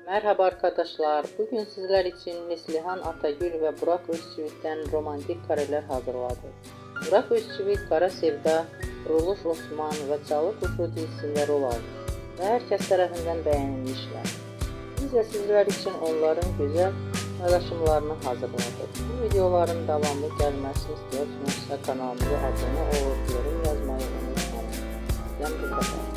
Merhaba arkadaşlar. Bugün sizler için Neslihan Atagül ve Burak Özçivit'ten romantik kareler hazırladı. Burak Özçivit, Kara Sevda, Kuruluş Osman ve Çalı Kuşu dizisinde rol aldı ve herkes tarafından beğenilmişler. Biz de sizler için onların güzel paylaşımlarını hazırladık. Bu videoların devamlı gelmesini istiyorsanız kanalımıza abone olup yorum yazmayı unutmayın. Ben bu kadar.